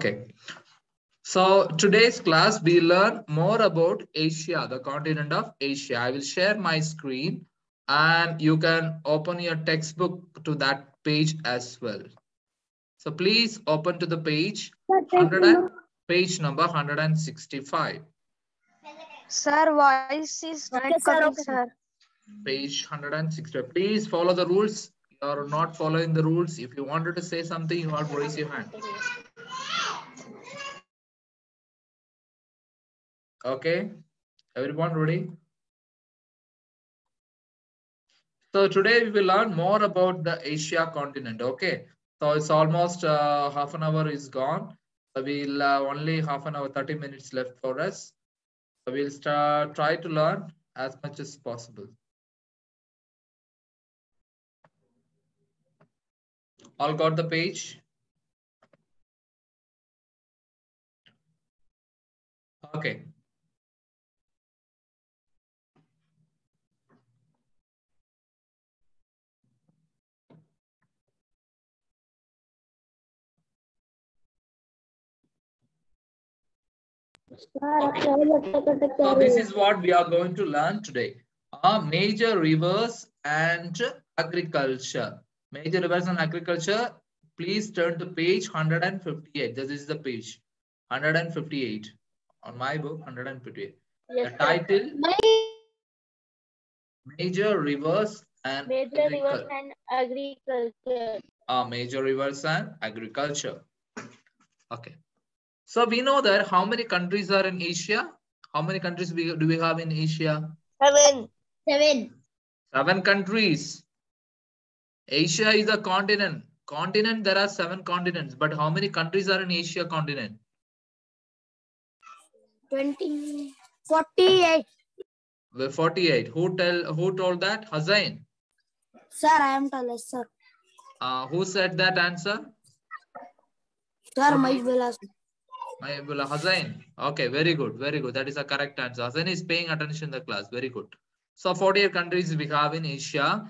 Okay. So today's class, we learn more about Asia, the continent of Asia. I will share my screen and you can open your textbook to that page as well. So please open to the page, page number 165. Sir, voice is not coming, sir. Page 160. Please follow the rules. You are not following the rules. If you wanted to say something, you have to raise your hand. Okay, everyone ready? So today we will learn more about the Asia continent. Okay, so it's almost half an hour is gone. So we'll only half an hour, 30 minutes left for us. So we'll try to learn as much as possible. All got the page? Okay. Okay. So this is what we are going to learn today. Major rivers and agriculture. Major rivers and agriculture. Please turn to page 158. This is the page 158 on my book 158. Yes, the title: Major rivers and agriculture. Major rivers and agriculture. Okay. So we know that how many countries are in Asia? How many countries do we have in Asia? 7. 7 countries. Asia is a continent. Continent, there are 7 continents. But how many countries are in Asia continent? 48. 48. Who told that? Hussain. Sir, I am told, sir. Who said that answer? Sir, Mahibullah. Mahibullah Hussain. Okay, very good. Very good. That is a correct answer. Hussain is paying attention in the class. Very good. So 48 countries we have in Asia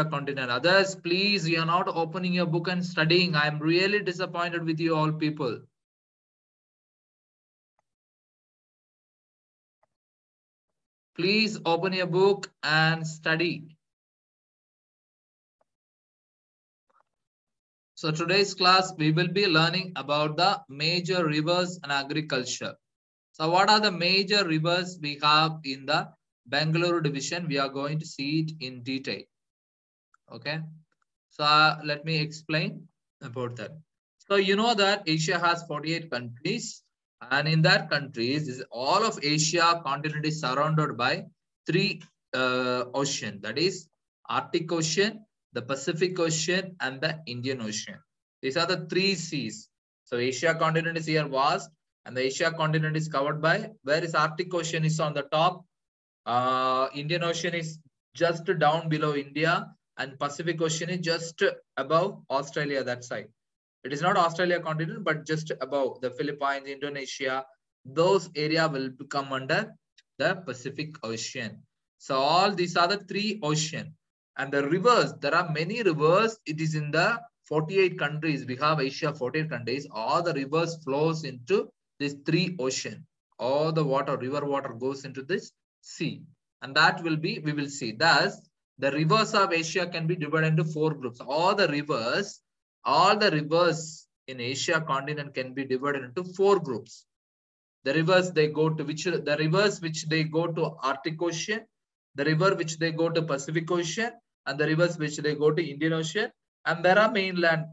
continent. Others, please, you are not opening your book and studying. I am really disappointed with you all people. Please open your book and study. So today's class, we will be learning about the major rivers and agriculture. So what are the major rivers we have in the Bangalore division? We are going to see it in detail. Okay. So let me explain about that. So you know that Asia has 48 countries. And in that countries, all of Asia continent is surrounded by 3 oceans. That is Arctic Ocean, the Pacific Ocean, and the Indian Ocean. These are the 3 seas. So Asia continent is here vast, and the Asia continent is covered by, where is Arctic Ocean is on the top. Indian Ocean is just down below India, and Pacific Ocean is just above Australia, that side. It is not Australia continent, but just above the Philippines, Indonesia. Those area will come under the Pacific Ocean. So all these are the 3 oceans. And the rivers, there are many rivers. It is in the 48 countries. We have Asia 48 countries. All the rivers flows into these 3 oceans. All the water, river water goes into this sea. And that will be, we will see. Thus, the rivers of Asia can be divided into 4 groups. All the rivers in Asia continent can be divided into 4 groups. The rivers they go to the rivers which they go to Arctic Ocean, the river which they go to Pacific Ocean, and the rivers which they go to Indian Ocean. And there are mainland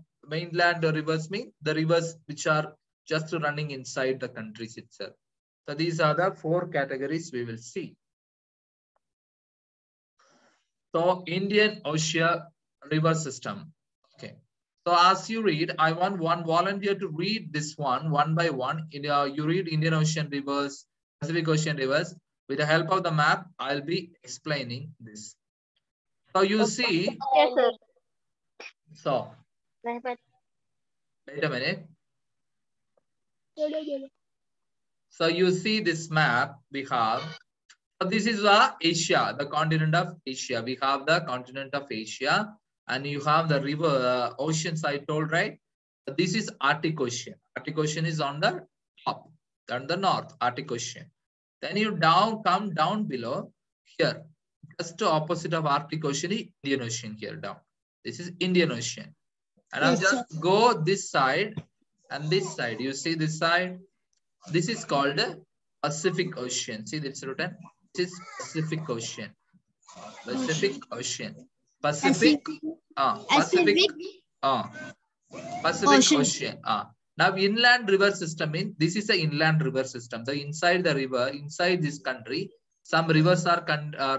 rivers, mean the rivers which are just running inside the countries itself. So these are the 4 categories we will see. So Indian Ocean river system. Okay. So as you read, I want one volunteer to read this one by one. You read Indian Ocean rivers, Pacific Ocean rivers. With the help of the map, I'll be explaining this. So you see. Yes, sir. So. Wait a minute. So you see this map we have. So this is Asia, the continent of Asia. We have the continent of Asia, and you have the river, oceans I told, right? This is Arctic Ocean. Arctic Ocean is on the top, on the north, Arctic Ocean. Then you come down below here. Just opposite of Arctic Ocean is Indian Ocean here down. This is Indian Ocean. And I'll just go this side and this side. You see this side? This is called Pacific Ocean. See this written? This is Pacific Ocean. Pacific Ocean. Pacific Ocean. Now inland river system means this is the inland river system. The inside the river, inside this country, some rivers are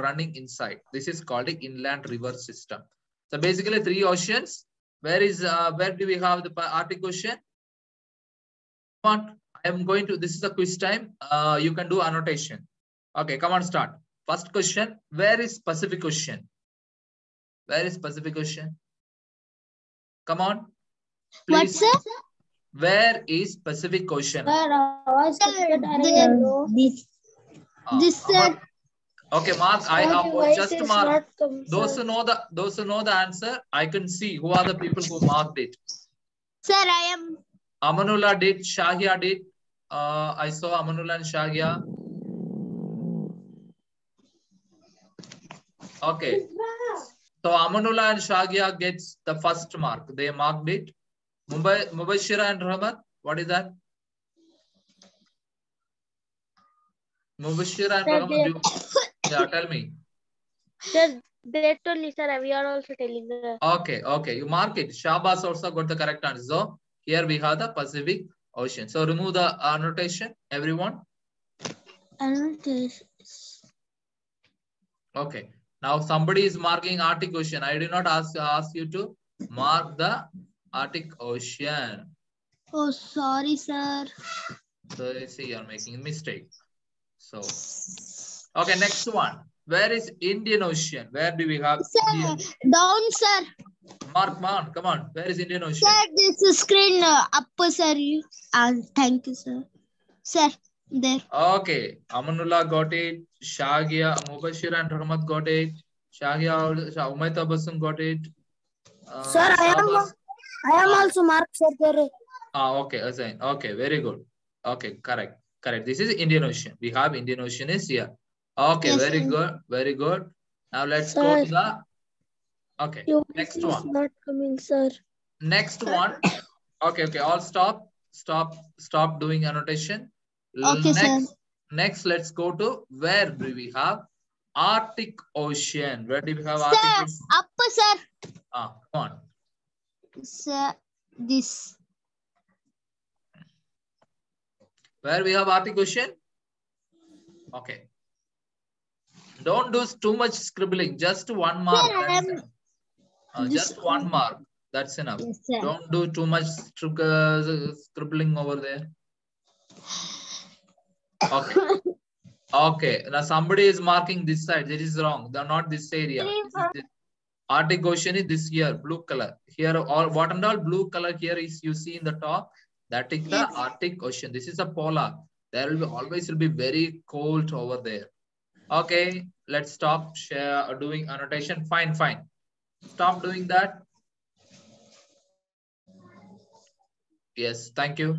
running inside. This is called the inland river system. So basically 3 oceans. Where do we have the Arctic Ocean? Come on, I am going to, this is the quiz time. You can do annotation. Okay, come on, start. First question, where is Pacific Ocean? Where is Pacific Ocean? Come on. Please. What, sir? Where is Pacific Ocean? This sir. Okay, Mark. I have just marked. Those who know the answer, I can see who are the people who marked it. Sir, I am. Amanullah did. Shahia did. I saw Amanullah and Shahia. Okay. So Amanullah and Shahia gets the first mark. They marked it. Mubashira and Rahmat, what is that? Mubashira and Rahmat, yeah, tell me. Sir, they told me, sir, we are also telling her. Okay, you mark it. Shabas also got the correct answer. So here we have the Pacific Ocean. So remove the annotation, everyone. Annotation. Okay. Now somebody is marking Arctic Ocean. I did not ask you to mark the Arctic Ocean. Oh, sorry, sir. So you see, you're making a mistake. So, okay, next one. Where is Indian Ocean? Where do we have? Sir, down, sir. Mark, come on. Where is Indian Ocean? Sir, this is screen up, sir. Thank you, sir. Sir, there. Okay, Amanullah got it. Shahia, Mubashir and Rahmat got it. Shahia, Umayt Abbasum got it. Sir, I am also marked, sir. Okay, Azzain. Okay, very good. Okay, correct. This is Indian Ocean. We have Indian Ocean is here. Okay, yes, very good. Now let's go to the. Okay, next one. Not coming, sir. Next one. Okay. All stop doing annotation. Okay, sir. Next, let's go to where do we have Arctic Ocean? Where do we have Arctic Ocean? Up, sir. Come on. Sir, this. Where we have Arctic Ocean? Okay. Don't do too much scribbling. Just 1 mark. Sir, just 1 mark. That's enough. Yes, don't do too much scribbling over there. Okay. Okay. Now somebody is marking this side. That is wrong. They're not this area. This Arctic Ocean is this here, blue color. Here, all what and all blue color here is you see in the top. That is the Arctic Ocean. This is a polar. There will be always be very cold over there. Okay, let's stop doing annotation. Fine. Stop doing that. Yes, thank you.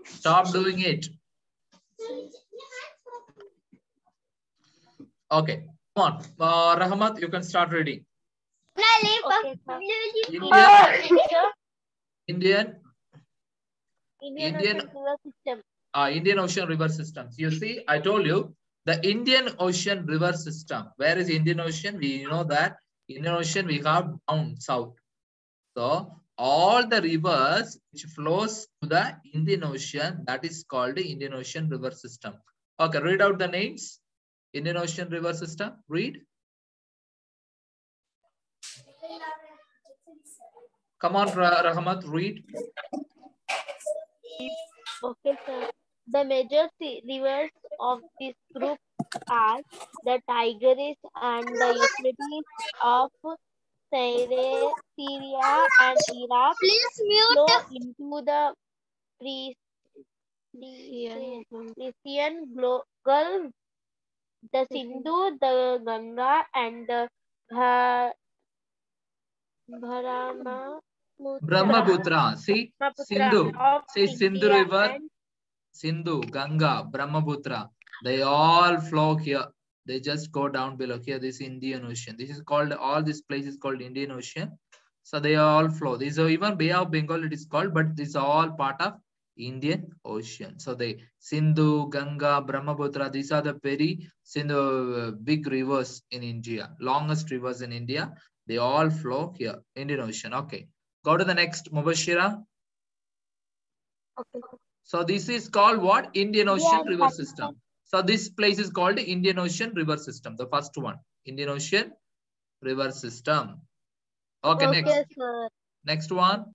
Stop doing it. Okay, come on. Rahmat, you can start reading. Okay, Indian river system. Indian Ocean river systems. You see, I told you the Indian Ocean river system. Where is Indian Ocean? We know that Indian Ocean we have down south. So all the rivers which flows to the Indian Ocean, that is called the Indian Ocean river system. Okay, read out the names. Indian Ocean river system. Read. Come on, Rahmat, read. Okay, sir. The major rivers of this group are the Tigris and the Euphrates of Syria and Iraq. Please mute. Flow into the Persian Gulf, the Sindhu, the Ganga, and the Brahmaputra. See, Sindhu. See, Sindhu River, Sindhu, Ganga, Brahmaputra. They all flow here. They just go down below here. This Indian Ocean. This is called, all this place is called Indian Ocean. So they all flow. These are even Bay of Bengal it is called, but this is all part of Indian Ocean. So they Sindhu, Ganga, Brahmaputra, these are the very big rivers in India, longest rivers in India. They all flow here, Indian Ocean. Okay. Go to the next, Mubashira. Okay. So this is called what? Indian Ocean River System. So this place is called Indian Ocean River System. The first one, Indian Ocean River System. Okay, next. Sir. Next one.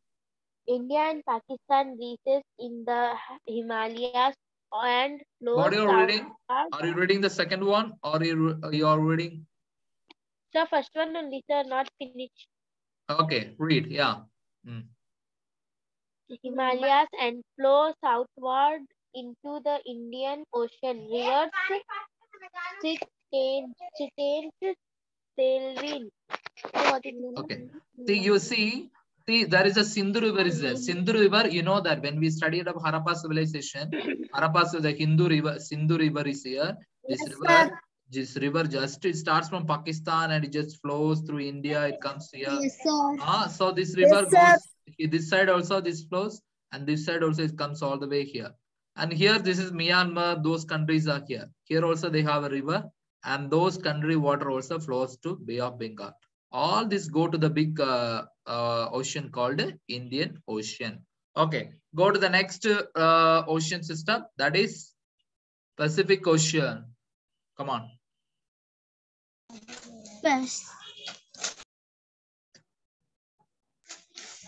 India and Pakistan reaches in the Himalayas and flows What are you reading? southward. Are you reading the second one or you are reading? Sir, first one only, sir, not finished. Okay, read. Yeah. Himalayas and flow southward into the Indian Ocean. Rivers Tailwind. Okay. See, there is a Sindhu River is there. Sindhu River, you know that when we studied of Harappa civilization, Harappa, the Hindu River, Sindhu River is here. This river just, it starts from Pakistan and it just flows through India. It comes here. Yes, sir. So this river goes, this side also this flows and this side also it comes all the way here. And here, this is Myanmar, those countries are here. Here also they have a river and those country water also flows to Bay of Bengal. All this go to the big ocean called Indian Ocean. Okay, go to the next ocean system, that is Pacific Ocean. Come on. Yes.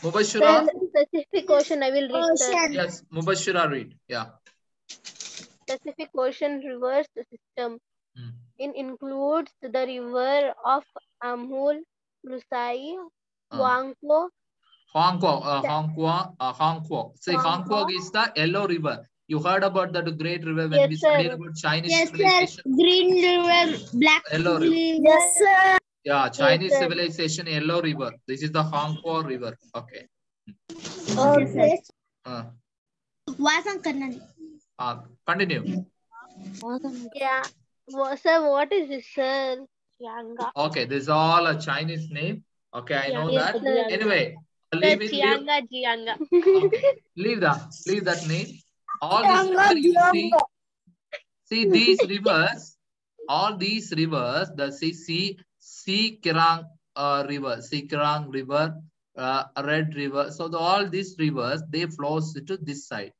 Mubashira. Pacific Ocean, I will read. Ocean. Yes, Mubashira read. Yeah. Pacific Ocean River System. It includes the river of Amul, Rusai, Huangpo. Huangpo. See, Huangpo is the yellow river. You heard about that great river when we studied about Chinese civilization. Green river, black Yellow river. Yes, sir. Yeah, Chinese civilization, yellow river. This is the Huangpo river. Okay. Okay. Continue. Yeah. Sir, what is this, sir? Chianga. Okay, this is all a Chinese name. Okay, I know that. Anyway, leave it. Chianga. Okay. Leave that name. All these you see these rivers, all these rivers, the Sikirang River, Sikirang River, Red River. So all these rivers, they flows to this side.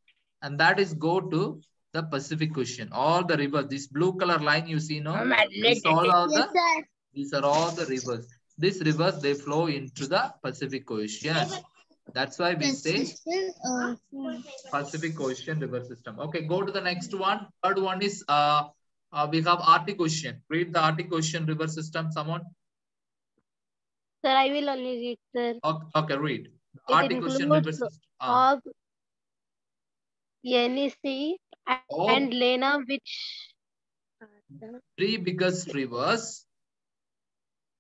And that is go to the Pacific Ocean. All the rivers, this blue color line you see now, these are all the rivers. These rivers, they flow into the Pacific Ocean. That's why we say Pacific Ocean river system. Okay, go to the next one. Third one is we have Arctic Ocean. Read the Arctic Ocean river system, someone. Sir, I will only read, sir. Okay, read. Arctic Ocean river system. Of Yenisei and Lena, which three biggest rivers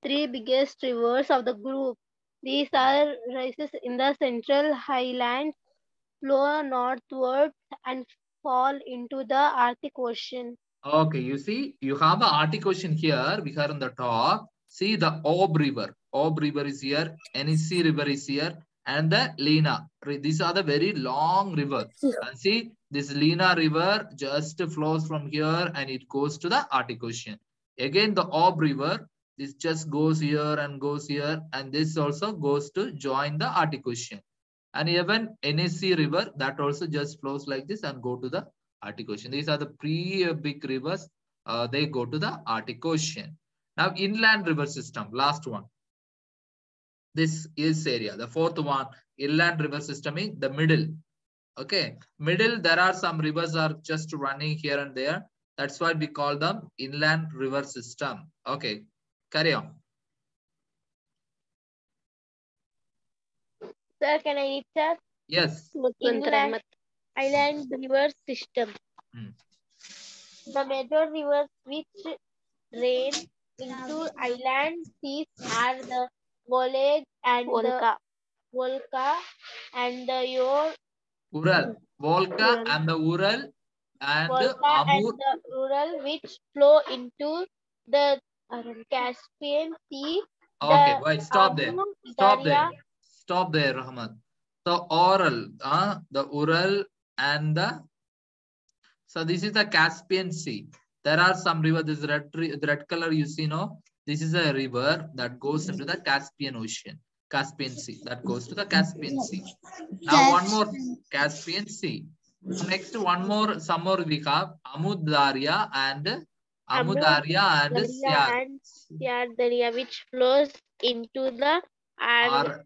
of the group. These are rises in the central highlands, flow northwards and fall into the Arctic Ocean. Okay, you see, you have the Arctic Ocean here. We are on the top. See the Ob River. Ob River is here. Yenisei River is here. And the Lena. These are the very long rivers. And see, this Lena River just flows from here and it goes to the Arctic Ocean. Again, the Ob River, this just goes here and goes here. And this also goes to join the Arctic Ocean. And even Yenisei River, that also just flows like this and go to the Arctic Ocean. These are the big rivers. They go to the Arctic Ocean. Now, inland river system, last one. This is area. The fourth one, inland river system in the middle. Okay, middle, there are some rivers are just running here and there. That's why we call them inland river system. Okay, carry on. Sir, can I read, sir? Yes. Inland island river system. The major rivers which drain into island seas are the Volga and Volga and the Ural. Volga and the Ural and Volga and Amur. the Ural, which flow into the Caspian Sea. Okay, The wait, stop there. Amur Stop there. Darya. Stop there, Rahmat. So Oral, the Ural and the. So this is the Caspian Sea. There are some river. This red color you see, no? This is a river that goes into the Caspian Ocean. Caspian Sea. That goes to the Caspian Sea. Now one more Caspian Sea. Next one more, some more we have Amur Darya and Syar. And Syar Darya, which flows into the Aral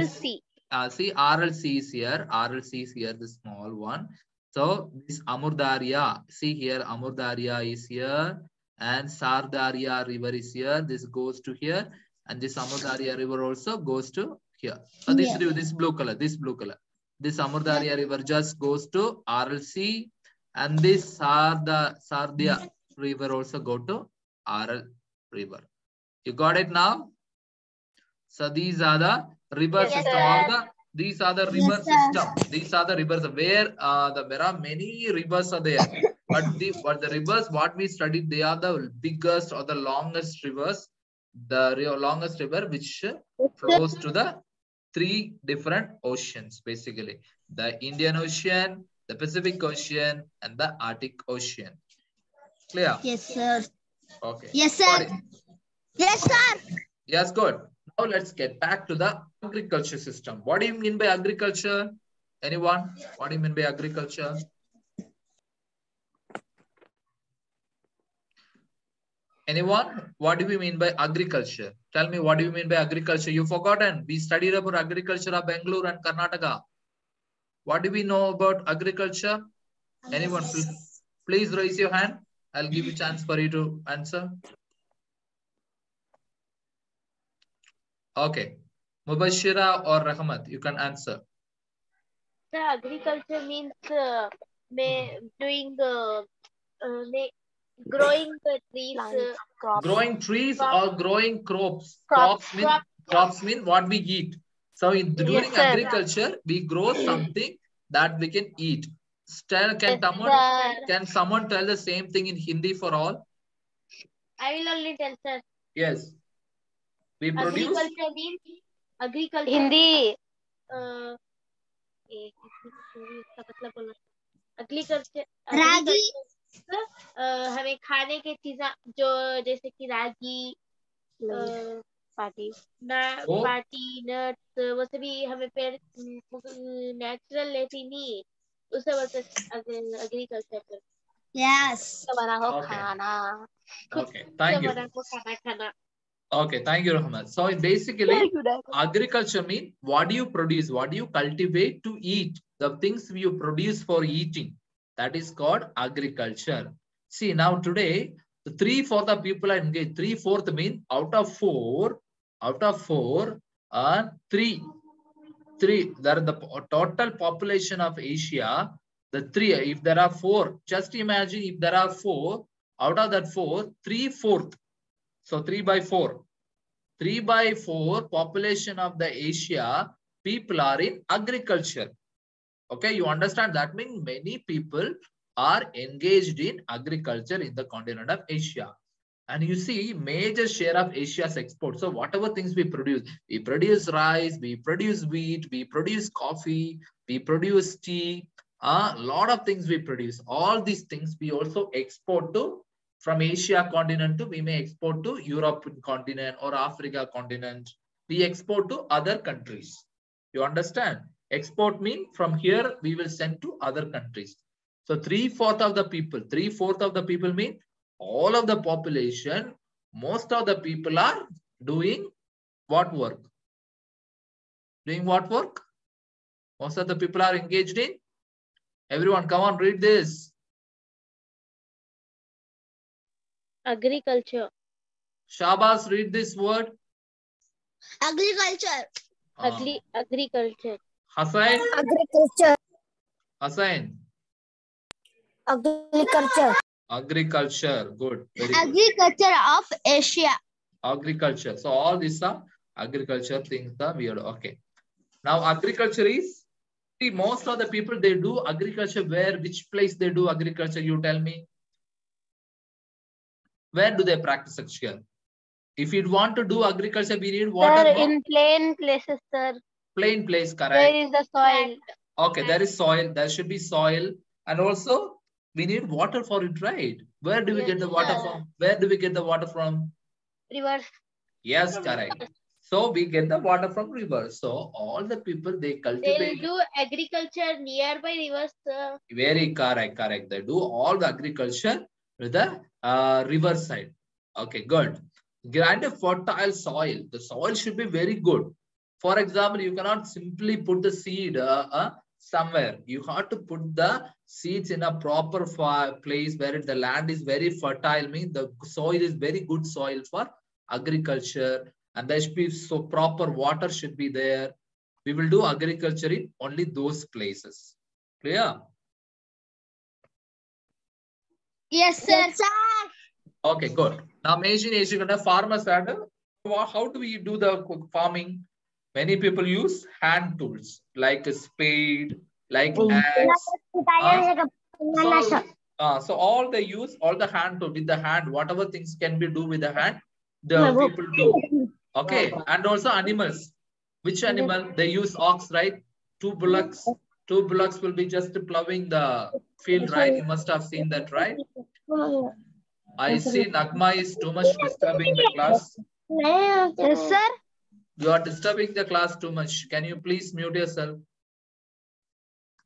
Sea. See, Aral Sea is here. Aral Sea is here, the small one. So this Amur Darya, see here, Amur Darya is here, and Sar Darya river is here. This goes to here, and this Amur Darya river also goes to here. So this river, this blue color. This Amur Darya river just goes to Aral Sea, and this Sardia river also go to Aral river. You got it now? So these are the river system. These are the river system. These are the rivers where there are many rivers are there. But the rivers what we studied, they are the biggest or the longest rivers. The longest river which flows to the 3 different oceans, basically. The Indian Ocean, the Pacific Ocean, and the Arctic Ocean. Clear? Yes, sir. Okay. Yes, sir. Yes, sir. Yes, good. Now let's get back to the agriculture system. What do you mean by agriculture? Anyone? What do you mean by agriculture? Anyone? What do we mean by agriculture? Tell me, what do you mean by agriculture? You've forgotten. We studied about agriculture of Bangalore and Karnataka. What do we know about agriculture? Anyone? Please raise your hand. I'll give you a chance for you to answer. Okay. Mubashira or Rahmat, you can answer. The agriculture means growing the trees. Growing trees or growing crops? Crops mean what we eat. So during agriculture, we grow something that we can eat. Can someone tell the same thing in Hindi for all? I will only tell, sir. Yes. We produce. Agriculture means Hindi. Agriculture. रागी हमें खाने के चीज़ जो जैसे कि रागी, party nuts, वो सभी हमें पेड़ नेचुरल लेती नहीं, उसे बोलते एग्रीकल्चर. Yes. बना हो खाना. Okay, thank you. खाना. Okay, thank you, Rahmat. So basically, agriculture means what do you produce? What do you cultivate to eat? The things you produce for eating. That is called agriculture. See, now today, the 3/4 of people are engaged. 3/4 means out of 4, 3. There are the total population of Asia. The 3, if there are 4, just imagine if there are 4, out of that 4, 3/4. So 3/4. 3/4 population of the Asia, people are in agriculture. Okay, you understand? That means many people are engaged in agriculture in the continent of Asia. And you see, major share of Asia's exports. So whatever things we produce rice, we produce wheat, we produce coffee, we produce tea, a lot of things we produce. All these things we also export to, from Asia continent to, we may export to European continent or Africa continent. We export to other countries. You understand? Export means from here, we will send to other countries. So 3/4 of the people mean all of the population, most of the people are doing what work? Doing what work? Most of the people are engaged in? Everyone, come on, read this. Agriculture. Shabas, read this word. Agriculture. Agriculture. Hussain? Agriculture. Hussain? Agriculture. Agriculture. Good. Very good. Agriculture of Asia. Agriculture. So all these are Agriculture things are weird. Okay. Now agriculture is, see, most of the people, they do agriculture where, which place they do agriculture? You tell me. Where do they practice agriculture? If you want to do agriculture, we need water. Sir, No? in plain places, sir. Plain place, correct. Where is the soil? Okay, there is soil. There should be soil. And also, we need water for it, right? Where do we get the water from? Where do we get the water from? Rivers. Yes, correct. So we get the water from rivers. So all the people, they cultivate. They'll do agriculture nearby rivers, sir. Very correct, correct. They do all the agriculture with the river side. Okay, good. Grant a fertile soil. The soil should be very good. For example, you cannot simply put the seed somewhere. You have to put the seeds in a proper place where the land is very fertile. Means the soil is very good soil for agriculture, and there should be so proper water should be there. We will do agriculture in only those places. Clear? Yes, sir. Yes, sir. Okay, good. Now imagine farmers had how do we do the farming? Many people use hand tools like a spade, like axe. So all they use, all the hand tool with the hand, whatever things can be do with the hand, the people do. Okay, and also animals. Which animal? They use ox, right? Two bullocks. Two bullocks will be just plowing the field, right? You must have seen that, right? I see Nagma is too much disturbing the class. Yes, sir. You are disturbing the class too much. Can you please mute yourself?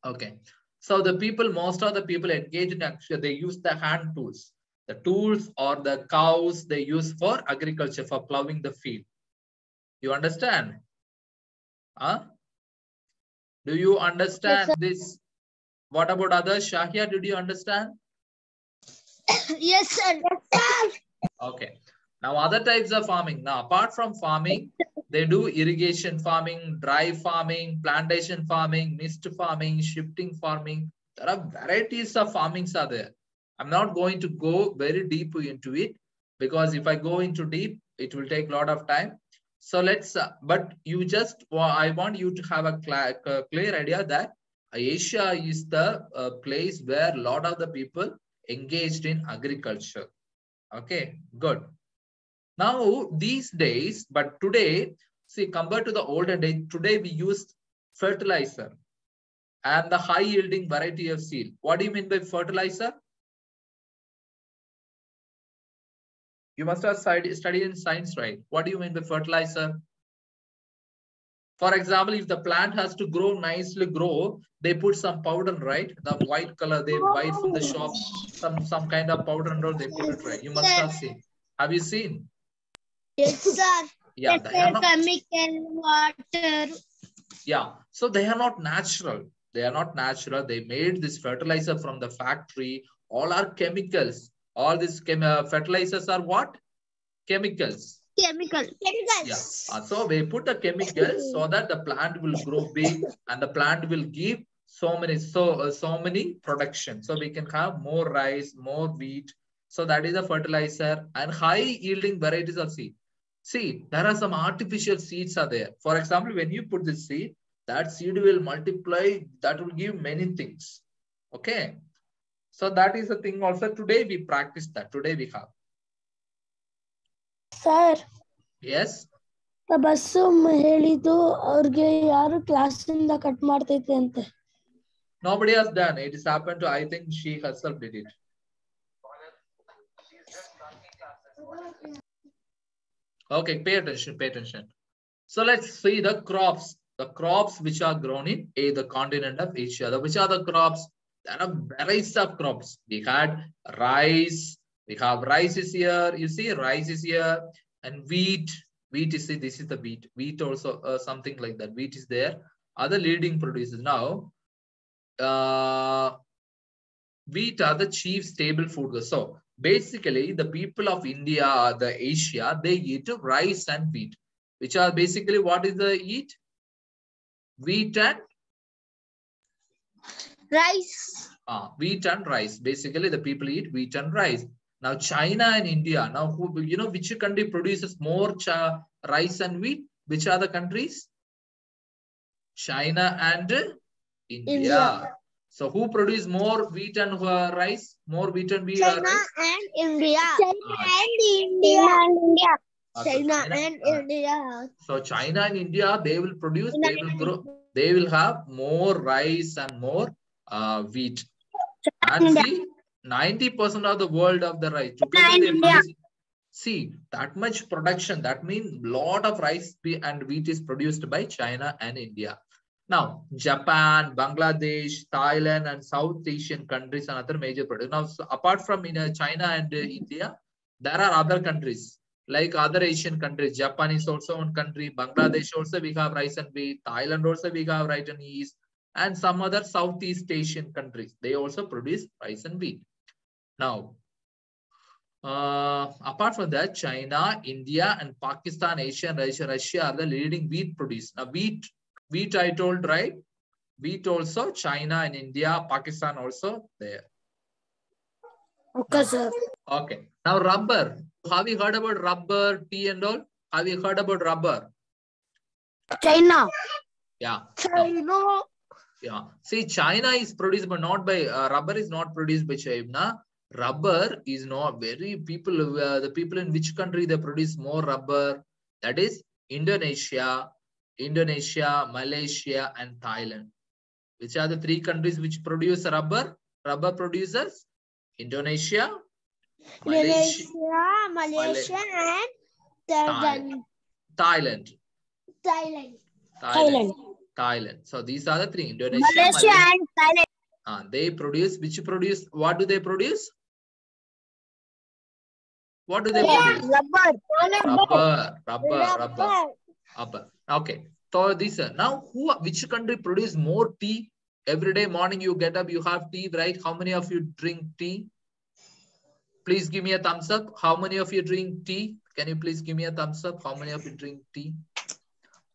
Okay. So the people, most of the people engage in action, they use the hand tools. The tools or the cows they use for agriculture, for plowing the field. You understand? Huh? Do you understand this? What about others? Shahia, did you understand? Yes, sir. Yes, sir. Okay. Now other types of farming. Now apart from farming, they do irrigation farming, dry farming, plantation farming, mist farming, shifting farming. There are varieties of farmings are there. I'm not going to go very deep into it because if I go into deep, it will take a lot of time. So let's, but you just, I want you to have a clear idea that Asia is the place where a lot of the people engaged in agriculture. Okay, good. Now these days, but today, see, compared to the olden days, today we use fertilizer and the high yielding variety of seed. What do you mean by fertilizer? You must have studied in science, right? What do you mean by fertilizer? For example, if the plant has to grow nicely, they put some powder, right? The white color they buy from the shop, some kind of powder and all they put it, right? You must have seen. Have you seen? Yes, sir. Yeah, they are not chemical water. Yeah, so they are not natural. They are not natural. They made this fertilizer from the factory. All are chemicals. All these fertilizers are what? Chemicals. Chemicals. Yeah. So they put the chemicals so that the plant will grow big and the plant will give so many production. So we can have more rice, more wheat. So that is the fertilizer and high yielding varieties of seed. See, there are some artificial seeds are there. For example, when you put the seed, that seed will multiply. That will give many things. Okay. So that is the thing also. Today we practice that. Today we have. Sir. Yes. The bus ಹೇಳಿದ್ದು ಅವ್ರಿಗೆ ಯಾರು class ಇಂದ cut ಮಾಡ್ತೈತೆ ಅಂತೆ. Nobody has done. It has happened to, I think she herself did it. Okay, pay attention, pay attention. So let's see the crops which are grown in the continent of Asia. Which are the crops? There are varieties of crops. We had rice. We have rice is here. You see, rice is here. And wheat. Wheat is, this is the wheat. Wheat also, something like that. Wheat is there. Other leading producers. Now, wheat are the chief staple food. So, basically, the people of India, the Asia, they eat rice and wheat. Which are basically, what is the eat? Wheat and? Rice. Wheat and rice. Basically, the people eat wheat and rice. Now, China and India. Now, which country produces more rice and wheat? Which are the countries? China and India. India. So who produce more wheat and rice? More wheat and China rice? and India. China Ah, and India. China and India. so China China, and India. so China and India, they will produce, China they will and grow, they will have more rice and more wheat. And India. see, 90% of the world of the rice China together and they India. produce. See, that much production, that means lot of rice and wheat is produced by China and India. Now, Japan, Bangladesh, Thailand, and South Asian countries are other major producers. Now, so apart from China and India, there are other countries like other Asian countries. Japan is also one country. Bangladesh also we have rice and wheat. Thailand also we have rice and yeast. And some other Southeast Asian countries, they also produce rice and wheat. Now, apart from that, China, India, and Pakistan, Asia, and Russia are the leading wheat producers. Now, wheat I told, right? Wheat also, China and India, Pakistan also there. Okay, sir. Okay. Now, rubber. Have you heard about rubber, tea and all? Have you heard about rubber? China. Yeah. China. Yeah. See, China is produced, but not by rubber is not produced by China. Rubber is not very people. The people in which country they produce more rubber? That is Indonesia, Malaysia, and Thailand. Which are the three countries which produce rubber? Rubber producers: Indonesia, Malaysia, Malaysia, and Thailand. Thailand. So these are the three: Indonesia, Malaysia and Thailand. They produce. Which produce? What do they produce? What do they produce? Rubber. Okay. So this now which country produce more tea? Every day morning you get up, you have tea, right? How many of you drink tea? Please give me a thumbs up. How many of you drink tea? Can you please give me a thumbs up? How many of you drink tea?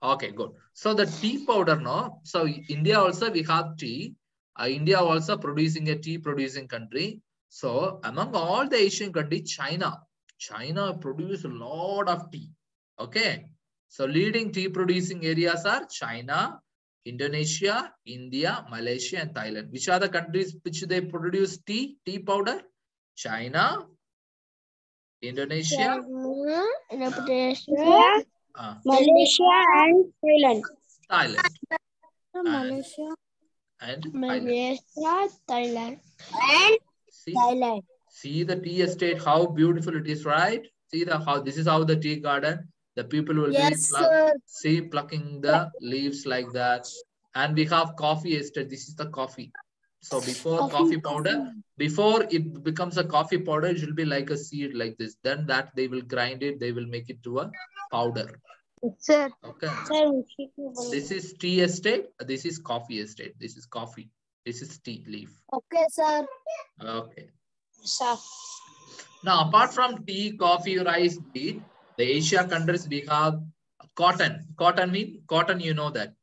Okay, good. So the tea powder, no? So India also we have tea. India also producing a tea producing country. So among all the Asian countries, China produce a lot of tea. Okay. So leading tea producing areas are China, Indonesia, India, Malaysia, and Thailand. Which are the countries which they produce tea powder? China, Indonesia, Malaysia and Thailand. Malaysia and Thailand. See the tea estate, how beautiful it is, right? See how this is how the tea garden. The people will be plucking the leaves like that. And we have coffee estate. This is the coffee. So before coffee powder, before it becomes a coffee powder, it will be like a seed like this. Then that they will grind it, they will make it to a powder. Sir. Okay. This is tea estate. This is coffee estate. This is coffee. This is tea leaf. Okay, sir. Okay. Sir. Now, apart from tea, coffee, rice, wheat, the Asia countries we have cotton. Cotton means cotton. You know that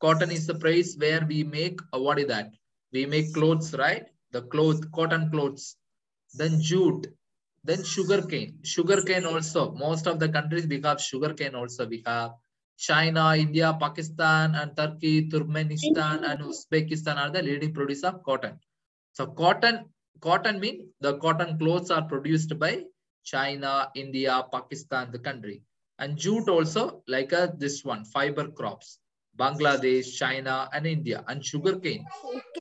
cotton is the place where we make what is that? We make clothes, right? The cotton clothes. Then jute. Then sugarcane. Sugarcane also. Most of the countries we have sugarcane also. We have China, India, Pakistan, and Turkey, Turkmenistan, and Uzbekistan are the leading producers of cotton. So cotton means the cotton clothes are produced by China, India, Pakistan, the country. And jute also like this one, fiber crops, Bangladesh, China, and India. And sugarcane,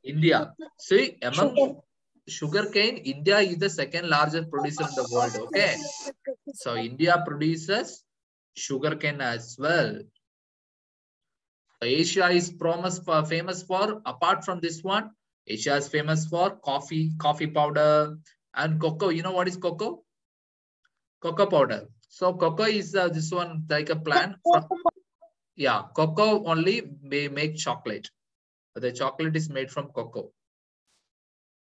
India. See, among sugarcane, India is the second largest producer in the world. Okay. So India produces sugarcane as well. Asia is famous for, apart from this one, Asia is famous for coffee powder, and cocoa. You know what is cocoa? Cocoa powder. So cocoa is this one like a plant. Yeah, cocoa only may make chocolate. The chocolate is made from cocoa.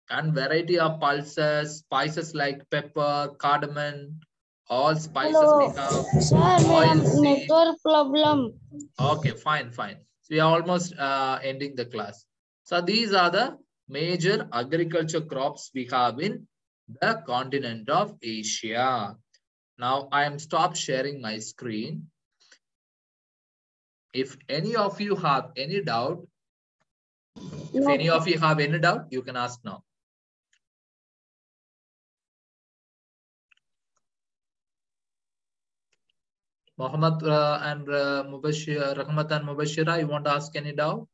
And variety of pulses, spices like pepper, cardamom, all spices we have. Sir, network problem. Okay, fine. So we are almost ending the class. So these are the major agriculture crops we have in the continent of Asia. Now I am stopped sharing my screen. If any of you have any doubt, if No, any of you have any doubt, you can ask now. Muhammad and Mubashir, Rahmat and Mubashira, you want to ask any doubt?